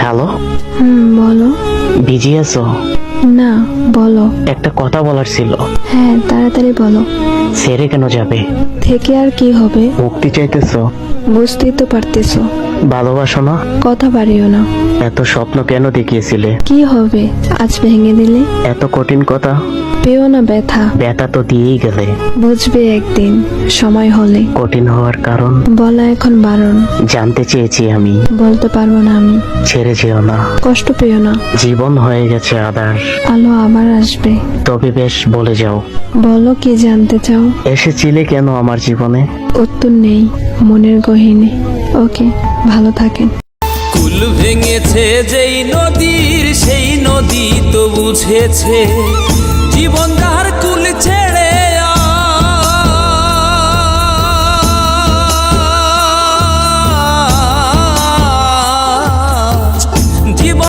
Hello, বলো। Busy আছো? না, বলো। একটা কথা বলার ছিল। হ্যাঁ, তাড়াতাড়ি বলো। ছেড়ে কেন যাবে? থেকে আর কি হবে? মুক্তি চাইতেছো? বুঝতেই তো পারতেছো। ভালোবাসো না? কথা বাড়িও না। এত স্বপ্ন কেন দেখিয়েছিলে? কি হবে আজ ভেঙে দিলে? এত কঠিন কথা। পেও না ব্যথা। ব্যথা তো দিয়েই গেলে। বুঝবে একদিন, সময় হলে। কঠিন হওয়ার কারণ বলা এখন বারণ। জানতে চেয়েছি আমি। বলতে পারবো না আমি। ছেড়ে যেও না। কষ্ট পেও না। জীবন হয়ে গেছে আধার। আলো আবার আসবে। তবে বেশ বলে যাও। বলো কি জানতে চাও? এসেছিলে কেন আমার জীবনে? উত্তর নেই মনের গহীনে। ওকে, ভালো থাকেন। কুল ভেঙেছে যেই নদীর, সেই নদী তো বুঝেছে জীবন যার কুল ছেড়ে